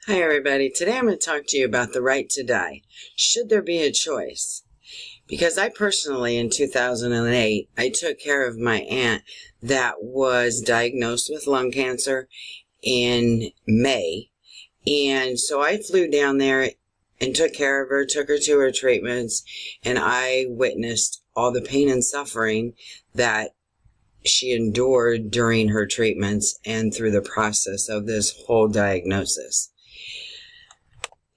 Hi everybody, today I'm going to talk to you about the right to die. Should there be a choice? Because I personally, in 2008, I took care of my aunt that was diagnosed with lung cancer in May. And so I flew down there and took care of her, took her to her treatments, and I witnessed all the pain and suffering that she endured during her treatments and through the process of this whole diagnosis.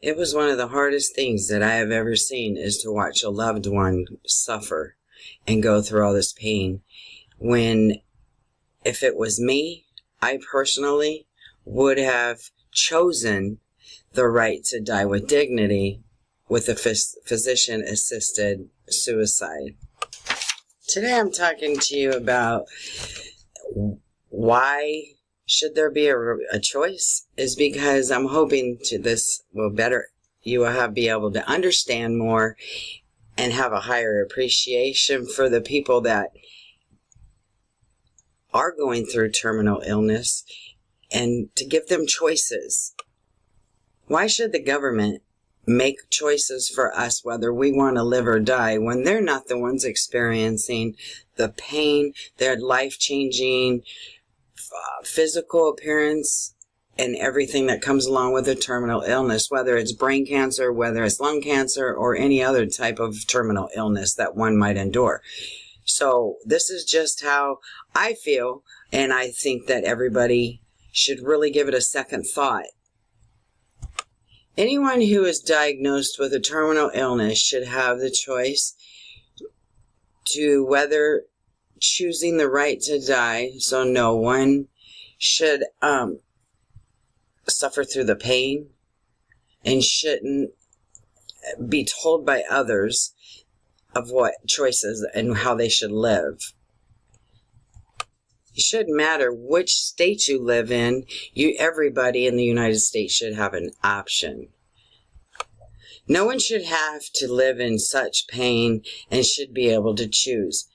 It was one of the hardest things that I have ever seen, is to watch a loved one suffer and go through all this pain. When, if it was me, I personally would have chosen the right to die with dignity with a physician-assisted suicide. Today I'm talking to you about why should there be a choice, is because I'm hoping this will you will be able to understand more and have a higher appreciation for the people that are going through terminal illness and to give them choices. Why should the government make choices for us whether we want to live or die when they're not the ones experiencing the pain, their life-changing physical appearance and everything that comes along with a terminal illness, whether it's brain cancer, whether it's lung cancer, or any other type of terminal illness that one might endure. So this is just how I feel, and I think that everybody should really give it a second thought. Anyone who is diagnosed with a terminal illness should have the choice to whether choosing the right to die, so no one should suffer through the pain and shouldn't be told by others of what choices and how they should live. It shouldn't matter which state you live in. Everybody in the United States should have an option. No one should have to live in such pain and should be able to choose.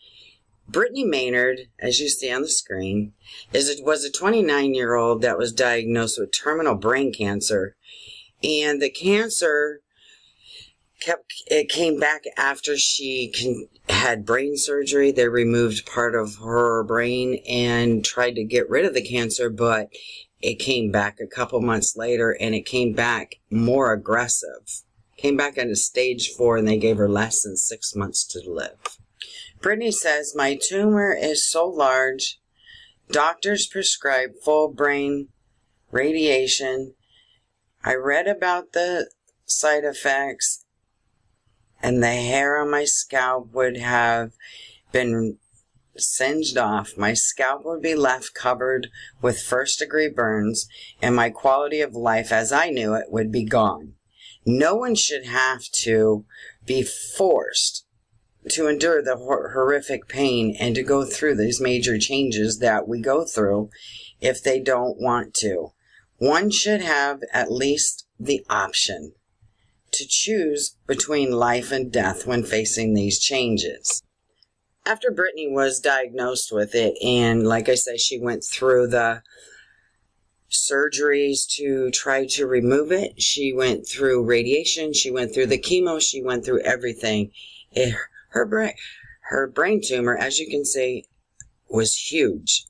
Brittany Maynard, as you see on the screen, was a 29-year-old that was diagnosed with terminal brain cancer. And the cancer came back after she had brain surgery. They removed part of her brain and tried to get rid of the cancer, but it came back a couple months later, and it came back more aggressive. Came back into stage 4, and they gave her less than 6 months to live. Brittany says, "My tumor is so large, doctors prescribe full brain radiation. I read about the side effects, and the hair on my scalp would have been singed off. My scalp would be left covered with first-degree burns, and my quality of life as I knew it would be gone. No one should have to be forced to endure the horrific pain and to go through these major changes that we go through if they don't want to. One should have at least the option to choose between life and death when facing these changes." After Brittany was diagnosed with it, and like I said, she went through the surgeries to try to remove it. She went through radiation. She went through the chemo. She went through everything. Her brain tumor, as you can see, was huge,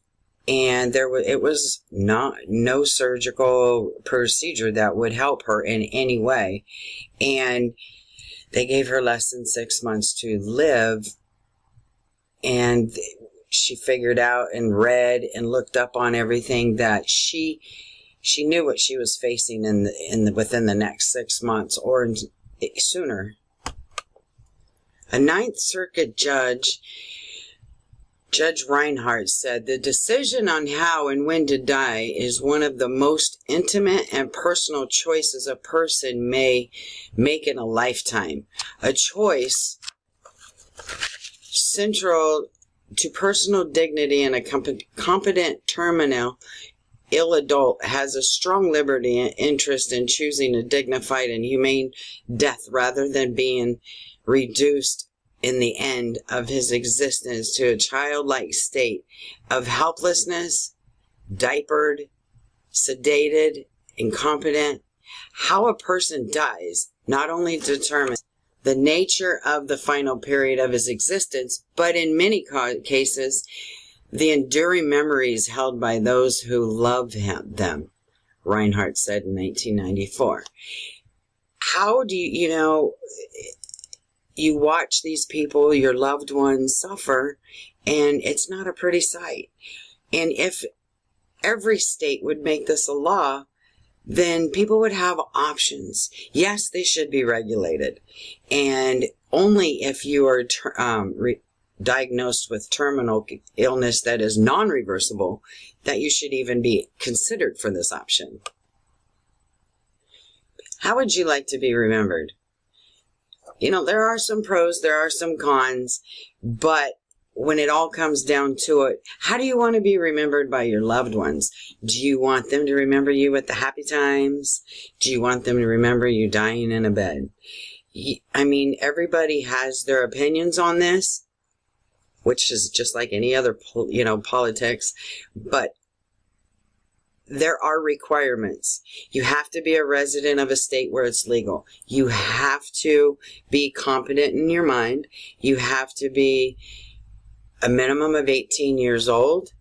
and it was no surgical procedure that would help her in any way, and they gave her less than 6 months to live. And she figured out and read and looked up on everything that she knew what she was facing within the next 6 months or sooner. A Ninth Circuit judge, Judge Reinhardt, said the decision on how and when to die is one of the most intimate and personal choices a person may make in a lifetime. A choice central to personal dignity, and a competent terminal ill adult has a strong liberty and interest in choosing a dignified and humane death rather than being reduced in the end of his existence to a childlike state of helplessness, diapered, sedated, incompetent, How a person dies not only determines the nature of the final period of his existence, but in many cases, the enduring memories held by those who love them, Reinhardt said in 1994. How do you watch these people, your loved ones, suffer, and it's not a pretty sight. And if every state would make this a law, then people would have options. Yes, they should be regulated. And only if you are diagnosed with terminal illness that is non-reversible, that you should even be considered for this option. How would you like to be remembered? There are some pros, there are some cons, but when it all comes down to it, how do you want to be remembered by your loved ones? Do you want them to remember you at the happy times? Do you want them to remember you dying in a bed? I mean, everybody has their opinions on this, which is just like any other, politics, but there are requirements. You have to be a resident of a state where it's legal. You have to be competent in your mind. You have to be a minimum of 18 years old.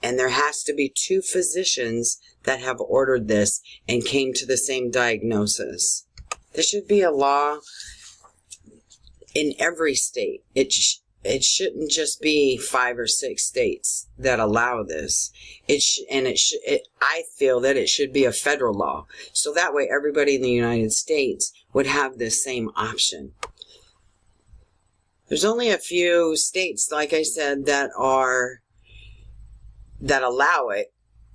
And there has to be 2 physicians that have ordered this and came to the same diagnosis. There should be a law in every state. It shouldn't just be 5 or 6 states that allow this. I feel that it should be a federal law. So that way everybody in the United States would have this same option. There's only a few states, like I said, that allow it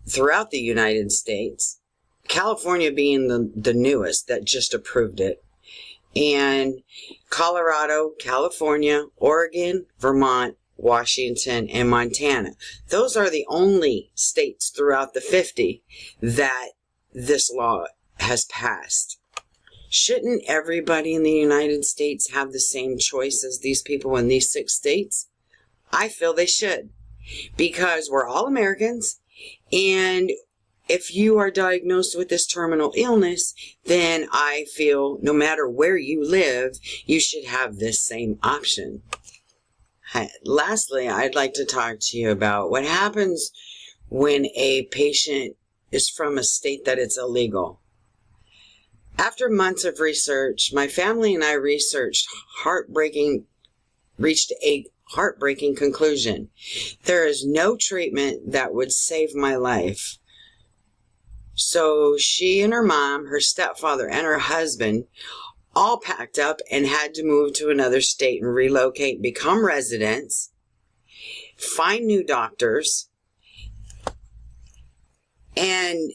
throughout the United States. California being the newest that just approved it. And Colorado, California, Oregon, Vermont, Washington, and Montana. Those are the only states throughout the 50 that this law has passed. Shouldn't everybody in the United States have the same choice as these people in these 6 states? I feel they should, because we're all Americans, and if you are diagnosed with this terminal illness, then I feel no matter where you live, you should have this same option. Lastly, I'd like to talk to you about what happens when a patient is from a state that it's illegal. After months of research, my family and I reached a heartbreaking conclusion. There is no treatment that would save my life. So she and her mom, her stepfather, and her husband all packed up and had to move to another state and relocate, become residents, find new doctors. And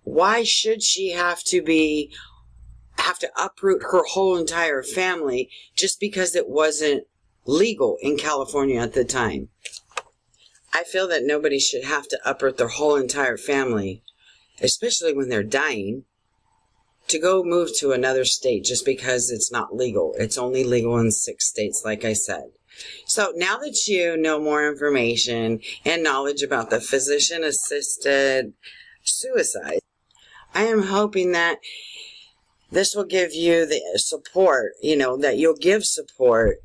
why should she have to uproot her whole entire family just because it wasn't legal in California at the time? I feel that nobody should have to uproot their whole entire family, especially when they're dying, to go move to another state just because it's not legal. It's only legal in 6 states, like I said. So now that you know more information and knowledge about the physician-assisted suicide, I am hoping that this will give you the support, that you'll give support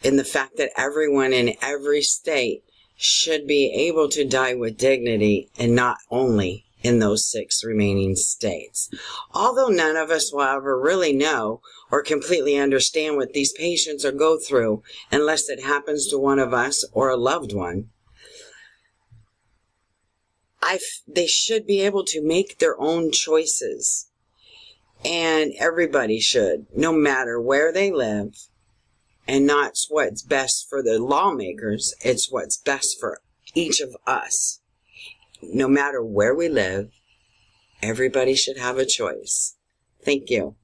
in the fact that everyone in every state should be able to die with dignity, and not only in those 6 remaining states. Although none of us will ever really know or completely understand what these patients are go through unless it happens to one of us or a loved one, they should be able to make their own choices. And everybody should, no matter where they live. And not what's best for the lawmakers, it's what's best for each of us. No matter where we live, everybody should have a choice. Thank you.